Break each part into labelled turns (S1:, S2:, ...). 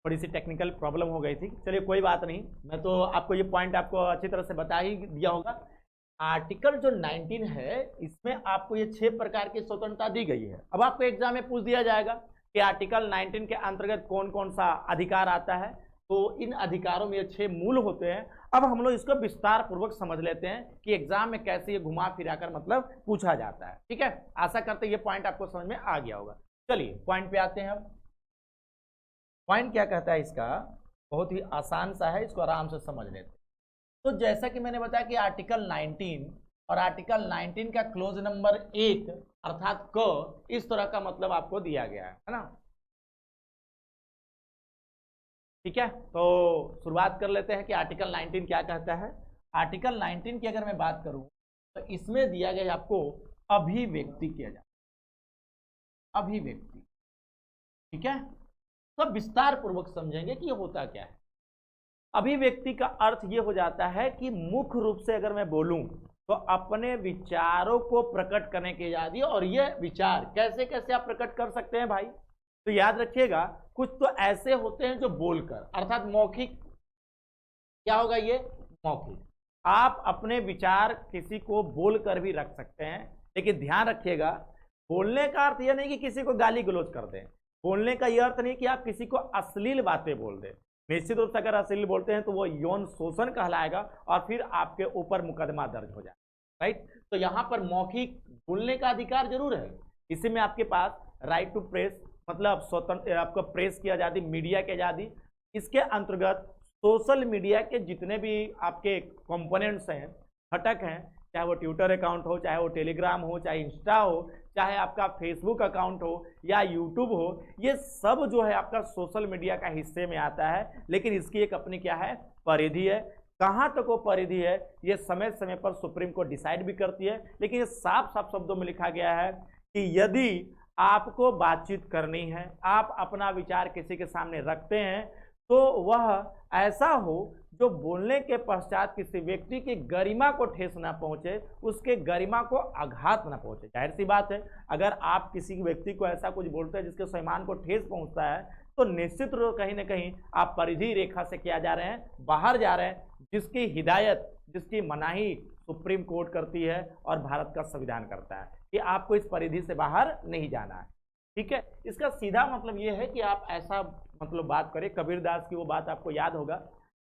S1: थोड़ी सी technical problem हो गई थी, चलिए कोई बात नहीं, मैं तो आपको ये पॉइंट आपको अच्छी तरह से बता ही दिया होगा। आर्टिकल जो 19 है इसमें आपको ये 6 प्रकार की स्वतंत्रता दी गई है। अब आपको एग्जाम में पूछ दिया जाएगा कि आर्टिकल 19 के अंतर्गत कौन कौन सा अधिकार आता है, तो इन अधिकारों में ये 6 मूल होते हैं। अब हम लोग इसको विस्तार पूर्वक समझ लेते हैं कि एग्जाम में कैसे ये घुमा फिरा कर मतलब पूछा जाता है। ठीक है, आशा करते हैं ये पॉइंट आपको समझ में आ गया होगा। चलिए पॉइंट पे आते हैं। अब पॉइंट क्या कहता है इसका, बहुत ही आसान सा है, इसको आराम से समझ लेते हैं। तो जैसा कि मैंने बताया कि आर्टिकल 19 और आर्टिकल 19 का क्लोज नंबर 1 अर्थात क, इस तरह का मतलब आपको दिया गया है ना। ठीक है, तो शुरुआत कर लेते हैं कि आर्टिकल 19 क्या कहता है। आर्टिकल 19 की अगर मैं बात करूं तो इसमें दिया गया आपको अभिव्यक्ति किया जाए, अभिव्यक्ति। ठीक है, तो विस्तार पूर्वक समझेंगे कि ये होता क्या है। अभिव्यक्ति का अर्थ ये हो जाता है कि मुख्य रूप से अगर मैं बोलूं तो अपने विचारों को प्रकट करने की आजादी। और ये विचार कैसे कैसे आप प्रकट कर सकते हैं भाई, तो याद रखिएगा कुछ तो ऐसे होते हैं जो बोलकर अर्थात मौखिक, क्या होगा ये मौखिक। आप अपने विचार किसी को बोलकर भी रख सकते हैं, लेकिन ध्यान रखिएगा बोलने का अर्थ यह नहीं कि किसी को गाली गलौज कर दें। बोलने का यह अर्थ नहीं कि आप किसी को अश्लील बातें बोल दें। निश्चित रूप से अगर अश्लील बोलते हैं तो वो यौन शोषण कहलाएगा और फिर आपके ऊपर मुकदमा दर्ज हो जाए। राइट, तो यहां पर मौखिक बोलने का अधिकार जरूर है। इसी में आपके पास राइट टू प्रेस मतलब स्वतंत्र आपको प्रेस की आज़ादी, मीडिया की आज़ादी। इसके अंतर्गत सोशल मीडिया के जितने भी आपके कंपोनेंट्स हैं, घटक हैं, चाहे वो ट्विटर अकाउंट हो, चाहे वो टेलीग्राम हो, चाहे इंस्टा हो, चाहे आपका फेसबुक अकाउंट हो या यूट्यूब हो, ये सब जो है आपका सोशल मीडिया का हिस्से में आता है। लेकिन इसकी एक अपनी क्या है परिधि है। कहाँ तक वो परिधि है ये समय समय पर सुप्रीम कोर्ट डिसाइड भी करती है। लेकिन ये साफ साफ शब्दों में लिखा गया है कि यदि आपको बातचीत करनी है, आप अपना विचार किसी के सामने रखते हैं, तो वह ऐसा हो जो बोलने के पश्चात किसी व्यक्ति की गरिमा को ठेस ना पहुंचे, उसके गरिमा को आघात ना पहुंचे। जाहिर सी बात है अगर आप किसी व्यक्ति को ऐसा कुछ बोलते हैं जिसके सम्मान को ठेस पहुंचता है, तो निश्चित रूप कहीं ना कहीं आप परिधि रेखा से क्या जा रहे हैं, बाहर जा रहे हैं, जिसकी हिदायत, जिसकी मनाही सुप्रीम कोर्ट करती है और भारत का संविधान करता है कि आपको इस परिधि से बाहर नहीं जाना है। ठीक है, इसका सीधा मतलब ये है कि आप ऐसा मतलब बात करें। कबीरदास की वो बात आपको याद होगा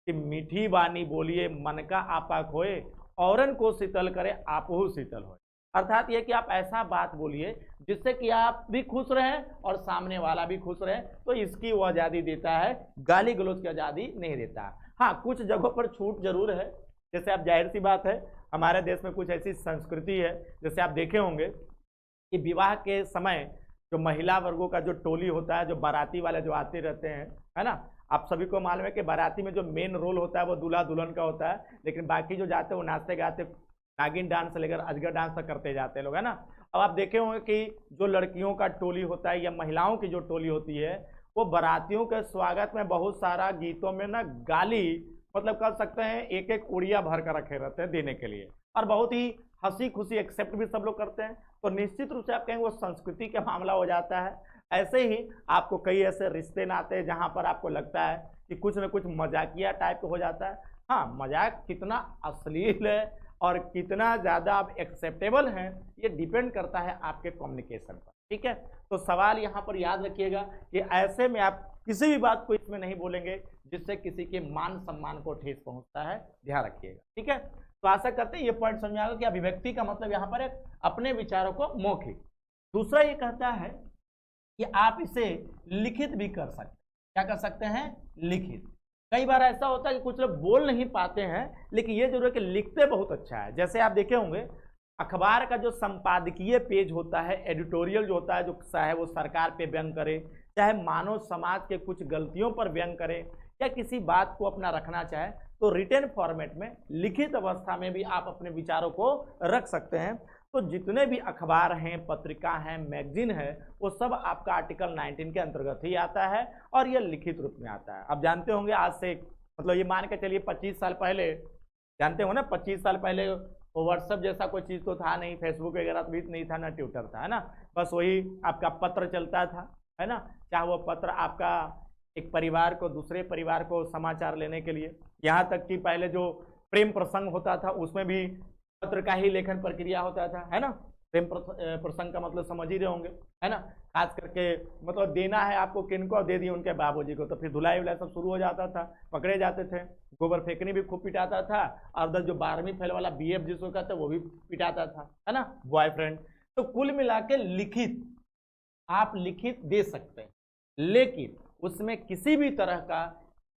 S1: कि मीठी बानी बोलिए मन का आपा खोए, औरन को शीतल करे आपहु शीतल होए। अर्थात ये कि आप ऐसा बात बोलिए जिससे कि आप भी खुश रहें और सामने वाला भी खुश रहे। तो इसकी वो आज़ादी देता है, गाली गलौज की आज़ादी नहीं देता। हाँ, कुछ जगहों पर छूट जरूर है। जैसे आप जाहिर सी बात है हमारे देश में कुछ ऐसी संस्कृति है, जैसे आप देखे होंगे कि विवाह के समय जो महिला वर्गों का जो टोली होता है, जो बाराती वाले जो आते रहते हैं, है ना, आप सभी को मालूम है कि बाराती में जो मेन रोल होता है वो दूल्हा दुल्हन का होता है, लेकिन बाकी जो जाते हैं वो नाचते गाते नागिन डांस से लेकर अजगर डांस तक करते जाते हैं लोग, है ना। अब आप देखे होंगे कि जो लड़कियों का टोली होता है या महिलाओं की जो टोली होती है, वो बारातियों के स्वागत में बहुत सारा गीतों में ना गाली मतलब कर सकते हैं, एक एक उड़िया भर कर रखे रहते हैं देने के लिए, और बहुत ही हंसी खुशी एक्सेप्ट भी सब लोग करते हैं। तो निश्चित रूप से आप कहेंगे वो संस्कृति का मामला हो जाता है। ऐसे ही आपको कई ऐसे रिश्ते नाते हैं जहां पर आपको लगता है कि कुछ न कुछ मजाकिया टाइप हो जाता है। हाँ, मजाक कितना अश्लील है और कितना ज़्यादा आप एक्सेप्टेबल हैं, ये डिपेंड करता है आपके कम्युनिकेशन पर। ठीक है, तो सवाल यहाँ पर याद रखिएगा कि ऐसे में आप किसी भी बात को इसमें नहीं बोलेंगे जिससे किसी के मान सम्मान को ठेस पहुंचता है, ध्यान रखिएगा। ठीक है, तो आशा करते हैं ये पॉइंट समझ में आएगा कि अभिव्यक्ति का मतलब यहाँ पर है अपने विचारों को मौखिक। दूसरा ये कहता है कि आप इसे लिखित भी कर सकते हैं। क्या कर सकते हैं? लिखित। कई बार ऐसा होता है कि कुछ लोग बोल नहीं पाते हैं, लेकिन ये जरूर है कि लिखते बहुत अच्छा है। जैसे आप देखे होंगे अखबार का जो संपादकीय पेज होता है, एडिटोरियल जो होता है, जो चाहे वो सरकार पे व्यंग करे, चाहे मानव समाज के कुछ गलतियों पर व्यंग करे, या किसी बात को अपना रखना चाहे, तो रिटन फॉर्मेट में लिखित अवस्था में भी आप अपने विचारों को रख सकते हैं। तो जितने भी अखबार हैं, पत्रिका हैं, मैगजीन है, वो सब आपका आर्टिकल 19 के अंतर्गत ही आता है और ये लिखित रूप में आता है। अब जानते होंगे आज से मतलब ये मान के चलिए 25 साल पहले, जानते हो ना 25 साल पहले वो व्हाट्सएप जैसा कोई चीज़ तो था नहीं, फेसबुक वगैरह भी नहीं था, ना ट्विटर था, है ना। बस वही आपका पत्र चलता था, है ना। चाहे वो पत्र आपका एक परिवार को दूसरे परिवार को समाचार लेने के लिए। यहाँ तक कि पहले जो प्रेम प्रसंग होता था उसमें भी पत्र का ही लेखन प्रक्रिया होता था, है ना। प्रेम प्रसंग का मतलब समझ ही रहे होंगे, है ना। खास करके मतलब देना है आपको, किनको दे दिए उनके बाबूजी को, तो फिर धुलाई उलाई सब शुरू हो जाता था, पकड़े जाते थे। गोबर फेंकनी भी खूब पिटाता था, और उधर जो 12वीं फेल वाला बीएफ जिसको कहते वो भी पिटाता था, है ना, बॉयफ्रेंड। तो कुल मिला के लिखित, आप लिखित दे सकते हैं, लेकिन उसमें किसी भी तरह का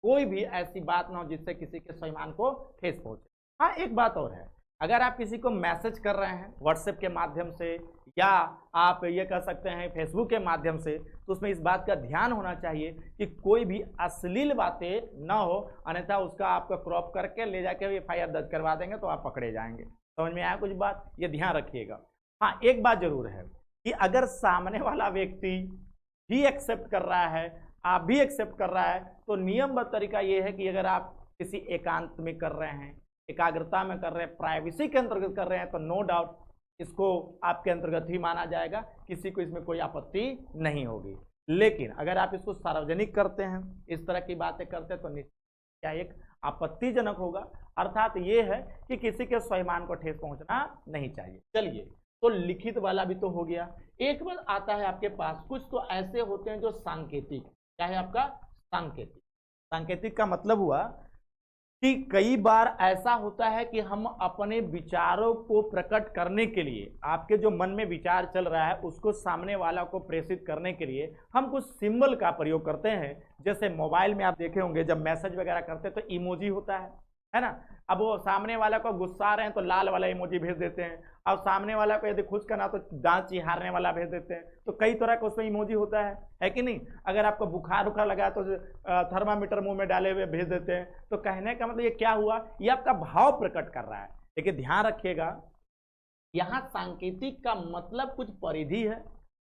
S1: कोई भी ऐसी बात ना हो जिससे किसी के स्वाभिमान को ठेस पहुंचे। हाँ, एक बात और है, अगर आप किसी को मैसेज कर रहे हैं व्हाट्सएप के माध्यम से, या आप ये कह सकते हैं फेसबुक के माध्यम से, तो उसमें इस बात का ध्यान होना चाहिए कि कोई भी अश्लील बातें ना हो, अन्यथा उसका आपको क्रॉप करके ले जाके FIR दर्ज करवा देंगे तो आप पकड़े जाएंगे। समझ में आया कुछ बात, ये ध्यान रखिएगा। हाँ, एक बात जरूर है कि अगर सामने वाला व्यक्ति भी एक्सेप्ट कर रहा है, आप भी एक्सेप्ट कर रहा है, तो नियमबद्ध तरीका ये है कि अगर आप किसी एकांत में कर रहे हैं, एकाग्रता में कर रहे हैं, प्राइवेसी के अंतर्गत कर रहे हैं, तो नो डाउट इसको आपके अंतर्गत ही माना जाएगा, किसी को इसमें कोई आपत्ति नहीं होगी। लेकिन अगर आप इसको सार्वजनिक करते हैं, इस तरह की बातें करते हैं, तो क्या एक आपत्तिजनक होगा। अर्थात ये है कि किसी के स्वाभिमान को ठेस पहुंचना नहीं चाहिए। चलिए, तो लिखित वाला भी तो हो गया। एक बार आता है आपके पास, कुछ तो ऐसे होते हैं जो सांकेतिक, क्या है आपका सांकेतिक। सांकेतिक का मतलब हुआ कि कई बार ऐसा होता है कि हम अपने विचारों को प्रकट करने के लिए, आपके जो मन में विचार चल रहा है उसको सामने वाला को प्रेषित करने के लिए हम कुछ सिंबल का प्रयोग करते हैं। जैसे मोबाइल में आप देखे होंगे जब मैसेज वगैरह करते हैं तो इमोजी होता है ना। अब वो सामने वाला को गुस्सा रहे हैं तो लाल वाला इमोजी भेज देते हैं, अब सामने वाला को यदि खुश करना तो दांत चिहारने वाला भेज देते हैं। तो कई तरह का उसमें इमोजी होता है कि नहीं। अगर आपको बुखार उखार लगा तो थर्मामीटर मुंह में डाले हुए भेज देते हैं। तो कहने का मतलब ये क्या हुआ, ये आपका भाव प्रकट कर रहा है। लेकिन ध्यान रखिएगा, यहाँ सांकेतिक का मतलब कुछ परिधि है,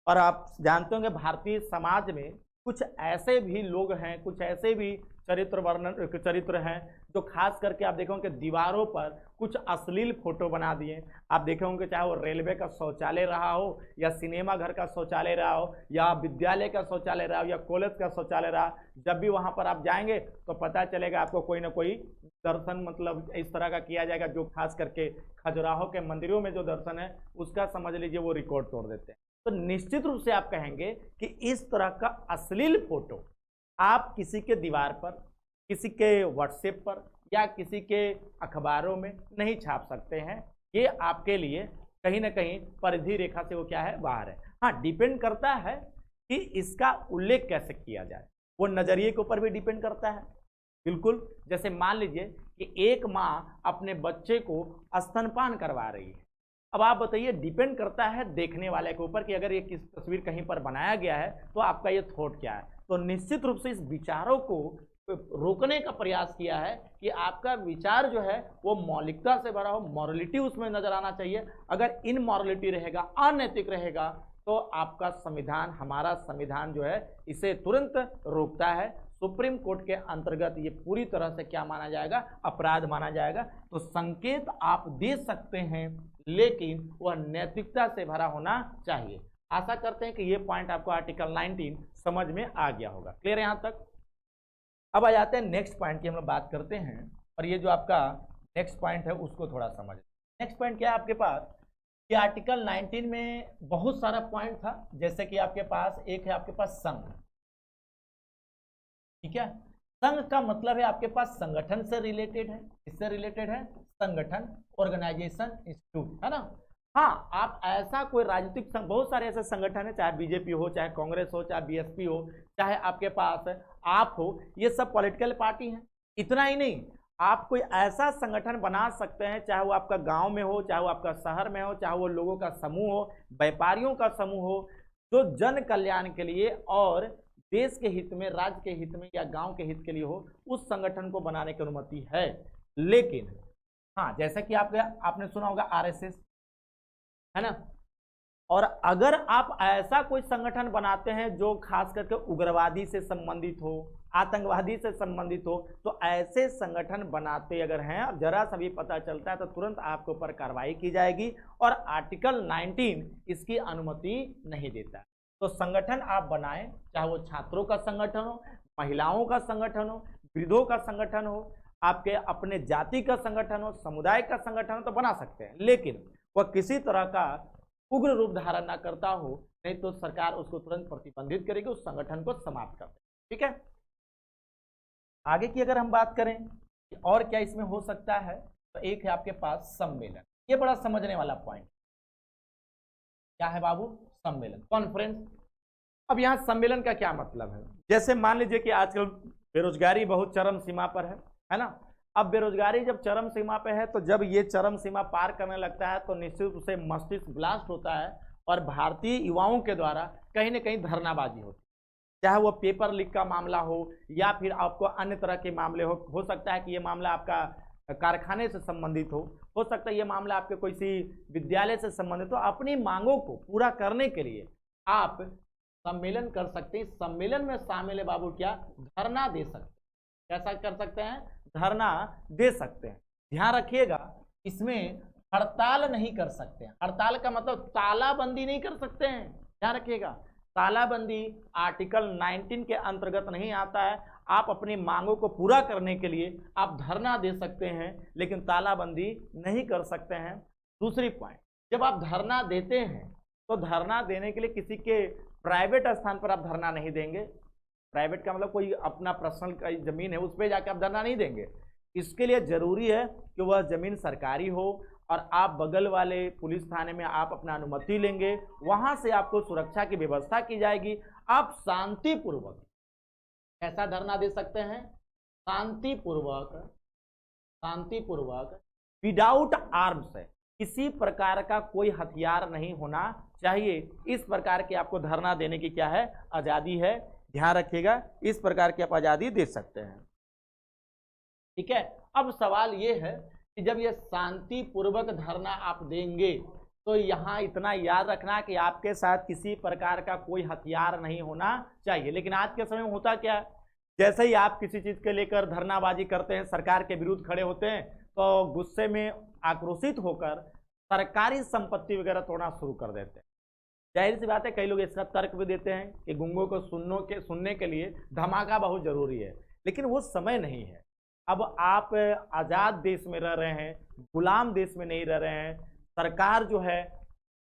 S1: और आप जानते होंगे भारतीय समाज में कुछ ऐसे भी लोग हैं, कुछ ऐसे भी चरित्र हैं जो खास करके आप देखोगे दीवारों पर कुछ अश्लील फोटो बना दिए। आप देखे होंगे चाहे वो रेलवे का शौचालय रहा हो, या सिनेमा घर का शौचालय रहा हो, या विद्यालय का शौचालय रहा हो, या कॉलेज का शौचालय रहा, जब भी वहां पर आप जाएंगे तो पता चलेगा आपको कोई ना कोई दर्शन मतलब इस तरह का किया जाएगा, जो खास करके खजुराहो के मंदिरों में जो दर्शन है उसका समझ लीजिए वो रिकॉर्ड तोड़ देते हैं। तो निश्चित रूप से आप कहेंगे कि इस तरह का अश्लील फोटो आप किसी के दीवार पर, किसी के व्हाट्सएप पर, या किसी के अखबारों में नहीं छाप सकते हैं। ये आपके लिए कहीं ना कहीं परिधि रेखा से वो क्या है, बाहर है। हाँ, डिपेंड करता है कि इसका उल्लेख कैसे किया जाए, वो नजरिए के ऊपर भी डिपेंड करता है। बिल्कुल, जैसे मान लीजिए कि एक माँ अपने बच्चे को स्तनपान करवा रही है। अब आप बताइए, डिपेंड करता है देखने वाले के ऊपर कि अगर ये किस तस्वीर कहीं पर बनाया गया है तो आपका ये थॉट क्या है। तो निश्चित रूप से इस विचारों को रोकने का प्रयास किया है कि आपका विचार जो है वो मौलिकता से भरा हो, मॉरलिटी उसमें नजर आना चाहिए। अगर इनमॉरलिटी रहेगा, अनैतिक रहेगा, तो आपका संविधान, हमारा संविधान जो है इसे तुरंत रोकता है। सुप्रीम कोर्ट के अंतर्गत ये पूरी तरह से क्या माना जाएगा, अपराध माना जाएगा। तो संकेत आप दे सकते हैं, लेकिन वह नैतिकता से भरा होना चाहिए। आशा करते हैं कि ये पॉइंट आपको आर्टिकल 19 समझ में आ गया होगा। क्लियर है यहाँ तक। अब आ जाते हैं नेक्स्ट पॉइंट की हम लोग बात करते हैं, और ये जो आपका नेक्स्ट पॉइंट है उसको थोड़ा समझ। नेक्स्ट पॉइंट क्या है आपके पास कि आर्टिकल 19 में बहुत सारा पॉइंट था। जैसे कि आपके पास एक है, आपके पास संघ, ठीक है। संघ का मतलब है आपके पास संगठन से रिलेटेड है। इससे रिलेटेड है संगठन, ऑर्गेनाइजेशन, इंस्टीट्यूट, है ना। हाँ, आप ऐसा कोई राजनीतिक बहुत सारे ऐसे संगठन है, चाहे बीजेपी हो, चाहे कांग्रेस हो, चाहे बीएसपी हो, चाहे आपके पास आप हो, ये सब पॉलिटिकल पार्टी हैं। इतना ही नहीं, आप कोई ऐसा संगठन बना सकते हैं, चाहे वो आपका गांव में हो, चाहे वो आपका शहर में हो, चाहे वो लोगों का समूह हो, व्यापारियों का समूह हो, जो जन कल्याण के लिए और देश के हित में, राज्य के हित में या गांव के हित के लिए हो, उस संगठन को बनाने की अनुमति है। लेकिन हाँ, जैसा कि आपने सुना होगा आरएसएस, है ना। और अगर आप ऐसा कोई संगठन बनाते हैं जो खास करके उग्रवादी से संबंधित हो, आतंकवादी से संबंधित हो, तो ऐसे संगठन बनाते अगर हैं और जरा सा भी पता चलता है तो तुरंत आपके ऊपर कार्रवाई की जाएगी, और आर्टिकल 19 इसकी अनुमति नहीं देता। तो संगठन आप बनाएं, चाहे वो छात्रों का संगठन हो, महिलाओं का संगठन हो, वृद्धों का संगठन हो, आपके अपने जाति का संगठन हो, समुदाय का संगठन हो, तो बना सकते हैं, लेकिन वह किसी तरह का उग्र रूप धारण ना करता हो, नहीं तो सरकार उसको तुरंत प्रतिबंधित करेगी, उस संगठन को समाप्त कर देगी। ठीक है, आगे की अगर हम बात करें कि और क्या इसमें हो सकता है, तो एक है आपके पास सम्मेलन। ये बड़ा समझने वाला पॉइंट क्या है बाबू, सम्मेलन, कॉन्फ्रेंस। अब यहाँ सम्मेलन का क्या मतलब है, जैसे मान लीजिए कि आजकल बेरोजगारी बहुत चरम सीमा पर है ना। अब बेरोजगारी जब चरम सीमा पे है, तो जब ये चरम सीमा पार करने लगता है तो निश्चित रूप से मस्तिष्क ब्लास्ट होता है और भारतीय युवाओं के द्वारा कहीं ना कहीं धरनाबाजी होती है, चाहे वो पेपर लीक का मामला हो या फिर आपको अन्य तरह के मामले हो सकता है कि ये मामला आपका कारखाने से संबंधित हो सकता है ये मामला आपके किसी विद्यालय से संबंधित हो। अपनी मांगों को पूरा करने के लिए आप सम्मेलन कर सकते हैं। सम्मेलन में शामिल है बाबू क्या, धरना दे सकते हैं। कैसा कर सकते हैं, धरना दे सकते हैं। ध्यान रखिएगा, इसमें हड़ताल नहीं कर सकते हैं। हड़ताल का मतलब तालाबंदी नहीं कर सकते हैं, ध्यान रखिएगा। तालाबंदी आर्टिकल 19 के अंतर्गत नहीं आता है। आप अपनी मांगों को पूरा करने के लिए आप धरना दे सकते हैं, लेकिन तालाबंदी नहीं कर सकते हैं। दूसरी पॉइंट, जब आप धरना देते हैं तो धरना देने के लिए किसी के प्राइवेट स्थान पर आप धरना नहीं देंगे। प्राइवेट का मतलब कोई अपना पर्सनल का जमीन है, उस पर जाके आप धरना नहीं देंगे। इसके लिए जरूरी है कि वह जमीन सरकारी हो और आप बगल वाले पुलिस थाने में आप अपना अनुमति लेंगे, वहां से आपको सुरक्षा की व्यवस्था की जाएगी। आप शांतिपूर्वक ऐसा धरना दे सकते हैं, शांतिपूर्वक विदाउट आर्म्स है, किसी प्रकार का कोई हथियार नहीं होना चाहिए। इस प्रकार के आपको धरना देने की क्या है, आजादी है। ध्यान रखिएगा, इस प्रकार की आप आजादी दे सकते हैं। ठीक है, अब सवाल ये है कि जब ये शांतिपूर्वक धरना आप देंगे तो यहाँ इतना याद रखना कि आपके साथ किसी प्रकार का कोई हथियार नहीं होना चाहिए। लेकिन आज के समय में होता क्या है, जैसे ही आप किसी चीज के लेकर धरनाबाजी करते हैं, सरकार के विरुद्ध खड़े होते हैं, तो गुस्से में आक्रोशित होकर सरकारी संपत्ति वगैरह तोड़ना शुरू कर देते हैं। जाहिर सी बात है, कई लोग इसका तर्क भी देते हैं कि गुंगों को सुनने के लिए धमाका बहुत जरूरी है, लेकिन वो समय नहीं है। अब आप आज़ाद देश में रह रहे हैं, गुलाम देश में नहीं रह रहे हैं। सरकार जो है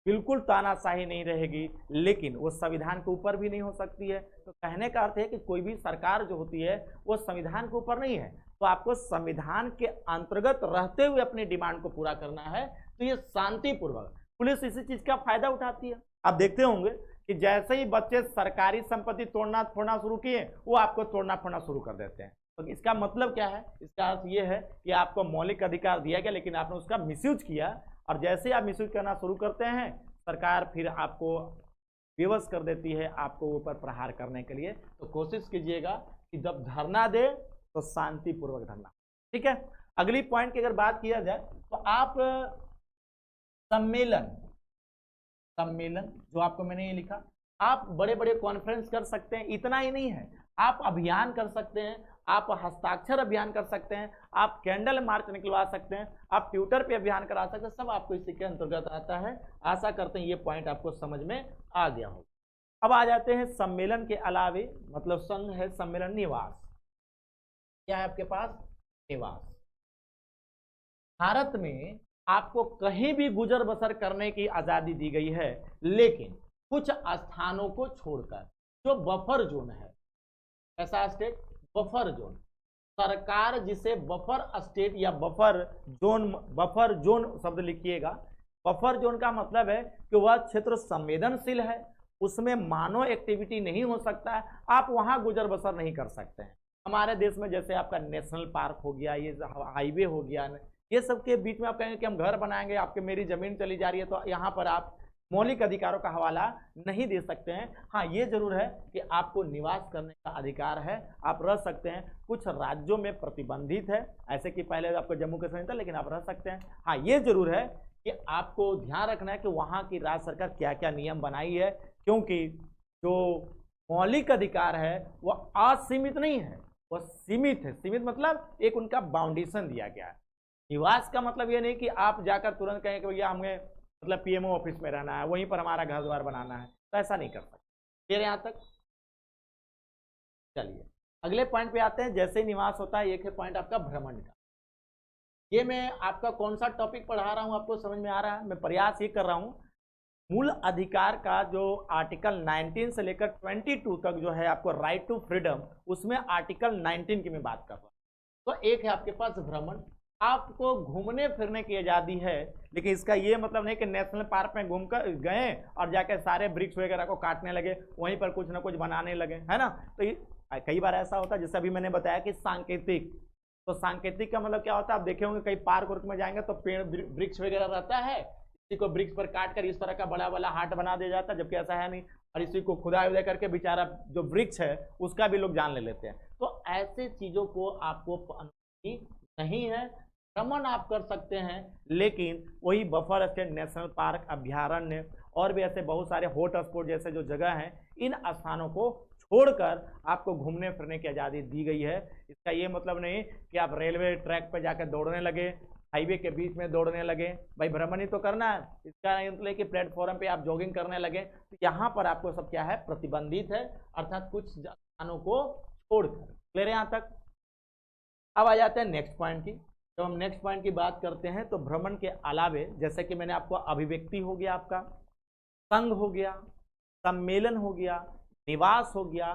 S1: बिल्कुल तानाशाही नहीं रहेगी, लेकिन वो संविधान के ऊपर भी नहीं हो सकती है। तो कहने का अर्थ है कि कोई भी सरकार जो होती है वो संविधान के ऊपर नहीं है। तो आपको संविधान के अंतर्गत रहते हुए अपनी डिमांड को पूरा करना है। तो ये शांतिपूर्वक, पुलिस इसी चीज का फायदा उठाती है। आप देखते होंगे कि जैसे ही बच्चे सरकारी संपत्ति तोड़ना फोड़ना शुरू किए, वो आपको तोड़ना फोड़ना शुरू कर देते हैं। तो इसका मतलब क्या है, इसका अर्थ ये है कि आपको मौलिक अधिकार दिया गया, लेकिन आपने उसका मिसयूज किया, और जैसे ही आप मिसयूज करना शुरू करते हैं, सरकार फिर आपको विवश कर देती है आपको ऊपर प्रहार करने के लिए। तो कोशिश कीजिएगा कि जब धरना दे तो शांतिपूर्वक धरना। ठीक है, अगली पॉइंट की अगर बात किया जाए तो आप सम्मेलन जो आपको मैंने ये लिखा, आप बड़े बड़े कॉन्फ्रेंस कर सकते हैं। इतना ही नहीं है, आप अभियान कर सकते हैं, आप हस्ताक्षर अभियान कर सकते हैं, आप कैंडल मार्च निकलवा सकते हैं, आप ट्विटर पे अभियान करा सकते हैं। सब आपको इसी के अंतर्गत आता है। आशा करते हैं ये पॉइंट आपको समझ में आ गया हो। अब आ जाते हैं सम्मेलन के अलावे, मतलब संघ है सम्मेलन निवास। क्या है आपके पास, निवास। भारत में आपको कहीं भी गुजर बसर करने की आजादी दी गई है, लेकिन कुछ स्थानों को छोड़कर, जो बफर जोन है, ऐसा स्टेट बफर जोन, सरकार जिसे बफर स्टेट या बफर जोन शब्द लिखिएगा। बफर जोन का मतलब है कि वह क्षेत्र संवेदनशील है, उसमें मानव एक्टिविटी नहीं हो सकता है, आप वहां गुजर बसर नहीं कर सकते हैं। हमारे देश में जैसे आपका नेशनल पार्क हो गया, ये हाईवे हो गया, ये सब के बीच में आप कहेंगे कि हम घर बनाएंगे, आपके मेरी जमीन चली जा रही है, तो यहाँ पर आप मौलिक अधिकारों का हवाला नहीं दे सकते हैं। हाँ, ये जरूर है कि आपको निवास करने का अधिकार है, आप रह सकते हैं। कुछ राज्यों में प्रतिबंधित है, ऐसे कि पहले आपको जम्मू कश्मीर था, लेकिन आप रह सकते हैं। हाँ, ये जरूर है कि आपको ध्यान रखना है कि वहाँ की राज्य सरकार क्या क्या नियम बनाई है, क्योंकि जो मौलिक अधिकार है वह असीमित नहीं है, वह सीमित है। सीमित मतलब एक उनका बाउंडेशन दिया गया है। निवास का मतलब ये नहीं कि आप जाकर तुरंत कहें कि भैया हमें मतलब पीएमओ ऑफिस में रहना है, वहीं पर हमारा घर द्वार बनाना है, तो ऐसा नहीं कर सकते। फिर यहाँ तक चलिए अगले पॉइंट पे आते हैं, जैसे ही निवास होता है, एक है पॉइंट आपका भ्रमण का। ये मैं आपका कौन सा टॉपिक पढ़ा रहा हूं, आपको समझ में आ रहा है? मैं प्रयास ये कर रहा हूं, मूल अधिकार का जो आर्टिकल 19 से लेकर 22 तक जो है आपको राइट टू फ्रीडम, उसमें आर्टिकल 19 की मैं बात कर रहा हूं। तो एक है आपके पास भ्रमण, आपको घूमने फिरने की आजादी है, लेकिन इसका ये मतलब नहीं कि नेशनल पार्क में घूम कर गए और जाकर सारे वृक्ष वगैरह को काटने लगे, वहीं पर कुछ ना कुछ बनाने लगे, है ना। तो कई बार ऐसा होता है, जैसे अभी मैंने बताया कि सांकेतिक, तो सांकेतिक का मतलब क्या होता है, आप देखे होंगे कई पार्क वर्क में जाएंगे तो पेड़ वृक्ष वगैरह रहता है, इसी को वृक्ष पर काट कर इस तरह का बड़ा बड़ा हाट बना दिया जाता है, जबकि ऐसा है नहीं, और इसी को खुदाई उदाई करके बेचारा जो वृक्ष है उसका भी लोग जान ले लेते हैं। तो ऐसे चीजों को आपको अनुमति नहीं है। भ्रमण आप कर सकते हैं, लेकिन वही बफर स्टेट, नेशनल पार्क, अभ्यारण्य और भी ऐसे बहुत सारे हॉट स्पॉट जैसे जो जगह हैं, इन स्थानों को छोड़कर आपको घूमने फिरने की आज़ादी दी गई है। इसका ये मतलब नहीं कि आप रेलवे ट्रैक पर जाकर दौड़ने लगे, हाईवे के बीच में दौड़ने लगे, भाई भ्रमण ही तो करना है। इसका मतलब कि प्लेटफॉर्म पे आप जॉगिंग करने लगे, तो यहाँ पर आपको सब क्या है, प्रतिबंधित है, अर्थात कुछ स्थानों को छोड़कर। क्लियर है यहाँ तक? अब आ जाते हैं नेक्स्ट पॉइंट की। जब हम नेक्स्ट पॉइंट की बात करते हैं तो भ्रमण के अलावे, जैसे कि मैंने आपको अभिव्यक्ति हो गया, आपका संघ हो गया, सम्मेलन हो गया, निवास हो गया,